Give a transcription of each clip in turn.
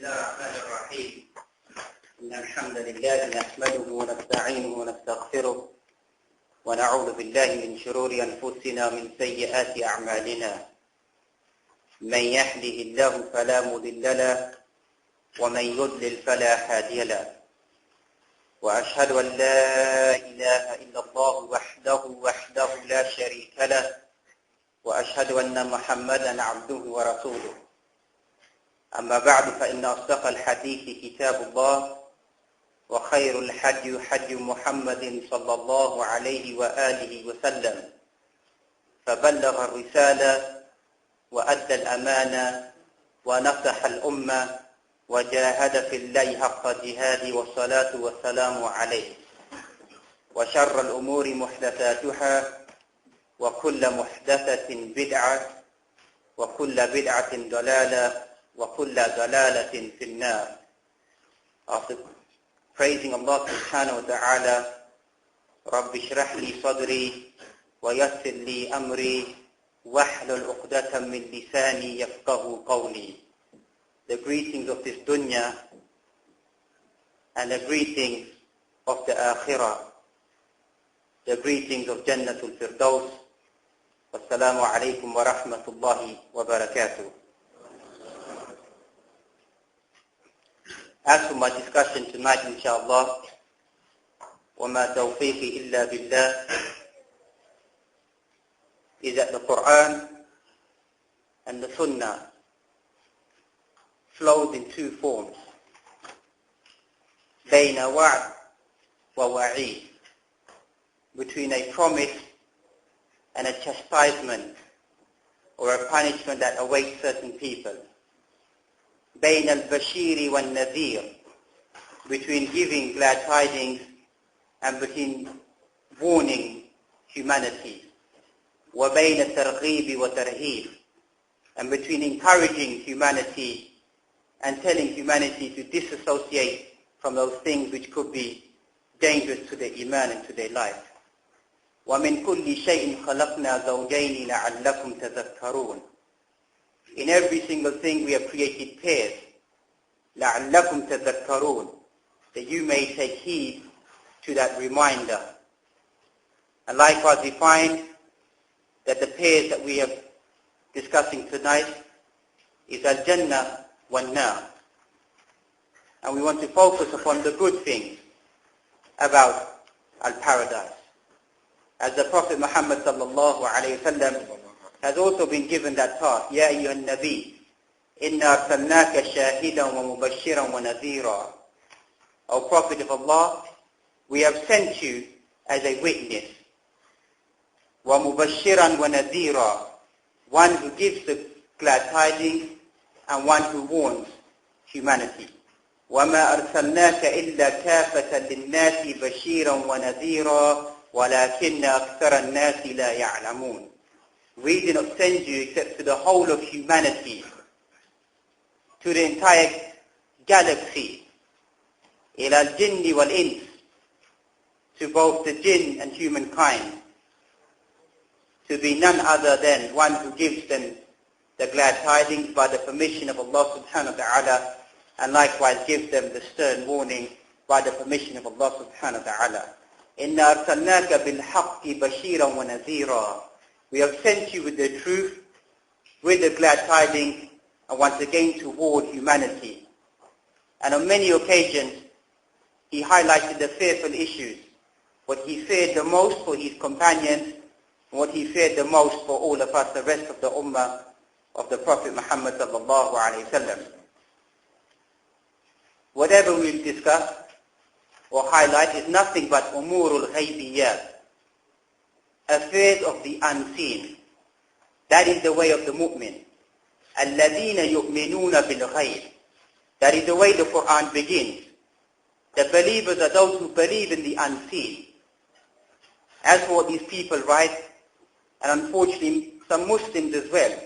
الله الرحمن الرحيم إن الحمد لله نحمده ونستعينه ونستغفره ونعوذ بالله من شرور أنفسنا ومن سيئات أعمالنا من يهده الله فلا مضل له ومن يضلل فلا هادي له وأشهد أن لا إله إلا الله وحده لا شريك له وأشهد أن محمدا عبده ورسوله أما بعد فإن أصدق الحديث كتاب الله وخير الحدي حدي محمد صلى الله عليه وآله وسلم فبلغ الرسالة وأدى الأمانة ونصح الأمة وجاهد في الله حق جهاده والصلاة والسلام عليه وشر الأمور محدثاتها وكل محدثة بدعة وكل بدعة ضلالة وكل ضلالة في النار. After praising Allah subhanahu wa ta'ala, Rabbi shrah li sadri wa yassir li amri wahlul uqdatan min lisani yafqahu qawli. The greetings of this dunya and the greetings of the akhirah, the greetings of Jannatul Firdaus. Wassalamu alaikum wa rahmatullahi wa barakatuh. As for my discussion tonight, inshallah, وَمَا تَوْفِيقِ إِلَّا بِاللَّهِ, is that the Quran and the Sunnah flows in two forms. بَيْنَ وَعْدٍ وَوَعِيدٍ, between a promise and a chastisement or a punishment that awaits certain people. بين البشير والنذير, between giving glad tidings and between warning humanity. وبين الترغيب والترهيب, and between encouraging humanity and telling humanity to disassociate from those things which could be dangerous to their iman and to their life. ومن كل شيء خلقنا زوجين لعلكم تذكرون. In every single thing we have created pairs, لَعَلَّكُمْ تَذَكَّرُونَ, that you may take heed to that reminder. And likewise we find that the pairs that we are discussing tonight is Al-Jannah wal-Nar. And we want to focus upon the good things about Al-Paradise. As the Prophet Muhammad sallallahu alayhi wa sallam has also been given that task. يَا أَيُّهَا النَّبِيُّ إِنَّا أَرْسَلْنَاكَ شَاهِدًا وَمُبَشِّرًا وَنَذِيرًا. O Prophet of Allah, we have sent you as a witness. وَمُبَشِّرًا وَنَذِيرًا, one who gives the glad tidings and one who warns humanity. وَمَا أَرْسَلْنَاكَ إِلَّا كَافَةً لِلنَّاسِ بَشِيرًا وَنَذِيرًا وَلَكِنَّ أَكْثَرَ النَّاسِ لَا يَعْلَمُونَ. We did not send you except to the whole of humanity, to the entire galaxy, إِلَى الْجِنِّ وَالْإِنسِ, to both the jinn and humankind, to be none other than one who gives them the glad tidings by the permission of Allah subhanahu wa ta'ala, and likewise gives them the stern warning by the permission of Allah subhanahu wa ta'ala. إِنَّا أَرْسَلْنَاكَ بِالْحَقِّ بَشِيرًا وَنَذِيرًا. We have sent you with the truth, with the glad tidings, and once again to warn humanity. And on many occasions, he highlighted the fearful issues, what he feared the most for his companions, and what he feared the most for all of us, the rest of the ummah of the Prophet Muhammad sallallahu alayhi wa sallam. Whatever we'll discuss or highlight is nothing but umurul ghaybiyat, affairs of the unseen. That is the way of the mu'min. الَّذِينَ يُؤْمِنُونَ بِالْغَيْبِ. That is the way the Quran begins. The believers are those who believe in the unseen. As for what these people write, and unfortunately some Muslims as well,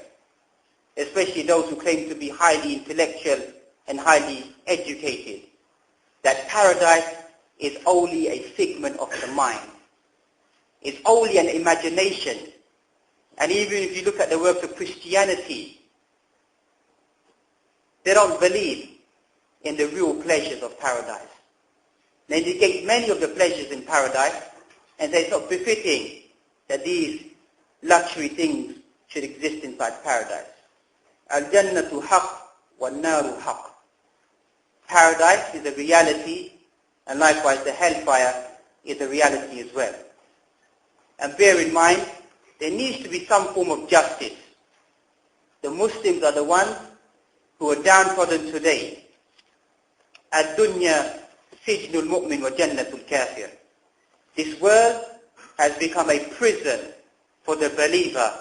especially those who claim to be highly intellectual and highly educated, that paradise is only a figment of the mind. It's only an imagination. And even if you look at the works of Christianity, they don't believe in the real pleasures of paradise. They negate many of the pleasures in paradise and say it's not befitting that these luxury things should exist inside paradise. Al-Jannatu haqq wal-naru haqq. Paradise is a reality, and likewise the hellfire is a reality as well. And bear in mind, there needs to be some form of justice. The Muslims are the ones who are downtrodden today. Ad-dunya sijnul mu'min wa jannatul kafir. This world has become a prison for the believer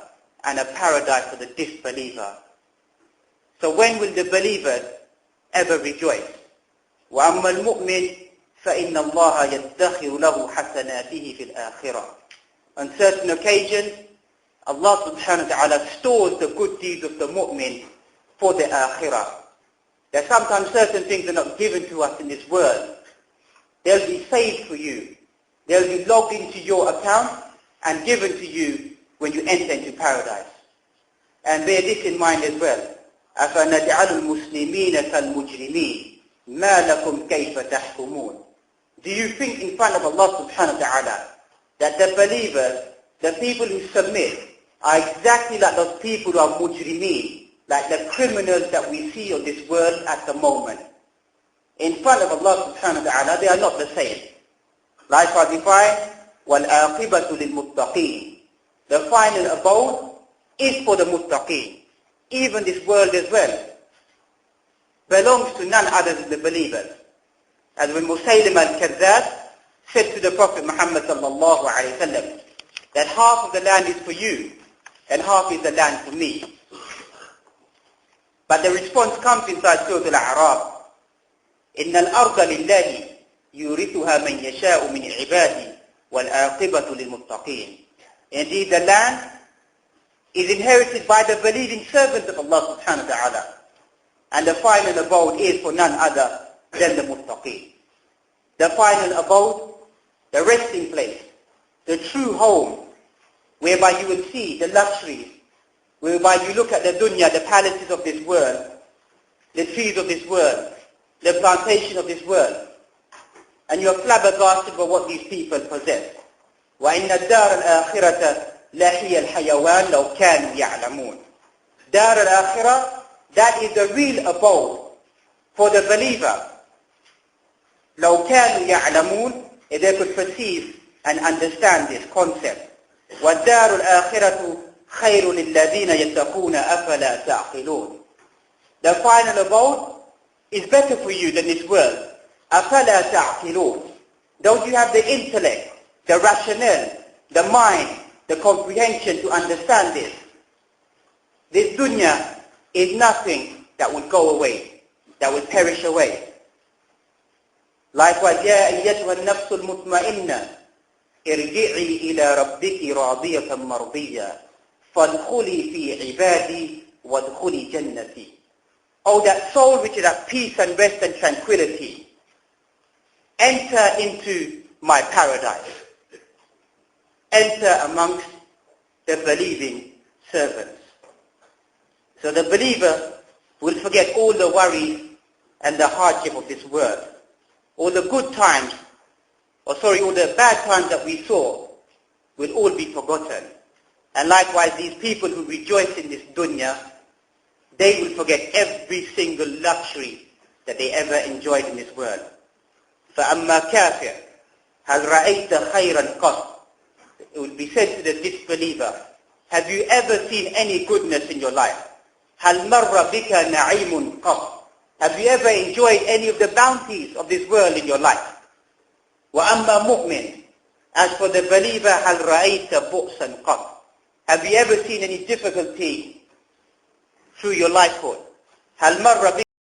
and a paradise for the disbeliever. So when will the believers ever rejoice? وَأَمَّا الْمُؤْمِنِ فَإِنَّ اللَّهَ يَدَّخِرُ لَهُ حَسَنَاتِهِ فِي الْآخِرَةِ. On certain occasions, Allah subhanahu wa ta'ala stores the good deeds of the mu'min for the akhirah. There are sometimes certain things are not given to us in this world. They'll be saved for you. They'll be logged into your account and given to you when you enter into paradise. And bear this in mind as well. أَفَنَجْعَلُ الْمُسْلِمِينَ كَالْمُجْرِمِينَ مَا لَكُمْ كَيْفَ تَحْكُمُونَ. Do you think in front of Allah subhanahu wa ta'ala that the believers, the people who submit, are exactly like those people who are mujrimeen, like the criminals that we see on this world at the moment? In front of Allah subhanahu wa ta'ala, they are not the same. Likewise defined, وَالْآقِبَةُ لِلْمُتَّقِينَ. The final abode is for the muttaqeen. Even this world as well belongs to none other than the believers. As when Musaylim al-Kazzab said to the Prophet Muhammad sallallahu alayhi wa sallam, that half of the land is for you and half is the land for me. But the response comes inside Surah Al-A'raf. إِنَّ الْأَرْضَ لِلَّهِ يُورِثُهَا مَنْ يَشَاءُ مِنْ عِبَادِهِ وَالْعَاقِبَةُ لِلْمُتَّقِينَ. Indeed, the land is inherited by the believing servants of Allah subhanahu wa ta'ala. And the final abode is for none other than the muttaqeen. The final abode, the resting place, the true home, whereby you will see the luxuries, whereby you look at the dunya, the palaces of this world, the trees of this world, the plantation of this world, and you are flabbergasted by what these people possess. وَإِنَّ الدَّارَ الْآخِرَةَ لَهِيَ الْحَيَوَانِ لَوْ كَانُوا يَعْلَمُونَ. Dar al-Akhirah, that is the real abode for the believer. لَوْ كَانُوا يَعْلَمُونَ, if they could perceive and understand this concept. وَالدَّارُ الْآخِرَةُ خَيْرٌ لِلَّذِينَ يَتَّقُونَ أَفَلَا تَعْقِلُونَ. The final abode is better for you than this world. أَفَلَا تَعْقِلُونَ. Don't you have the intellect, the rationale, the mind, the comprehension to understand this? This dunya is nothing that will go away, that will perish away. Likewise, يَا أَيَّتُهَا النَّفْسُ الْمُطْمَئِنَّةِ ارْجِعِي إِلَى رَبِّكِ رَاضِيَةً مَرْضِيَّةً فَادْخُلِي فِي عِبَادِي وَادْخُلِي جَنَّتِي. Oh, that soul which is at peace and rest and tranquility, enter into my paradise. Enter amongst the believing servants. So the believer will forget all the worries and the hardship of this world. All the good times, all the bad times that we saw will all be forgotten. And likewise, these people who rejoice in this dunya, they will forget every single luxury that they ever enjoyed in this world. فَأَمَّا كَافِرٌ هَلْ رَأَيْتَ خَيْرًا قَطْ. It will be said to the disbeliever, have you ever seen any goodness in your life? هَلْ مَرَّ بِكَ نَعِيمٌ قَطْ. Have you ever enjoyed any of the bounties of this world in your life? وَأَمَّا مُؤْمِنٌ. As for the believer, هَلْ رَأَيْتَ بُؤْسًا قَطْ. Have you ever seen any difficulty through your lifehood? هَلْ مَرَّ بِكَ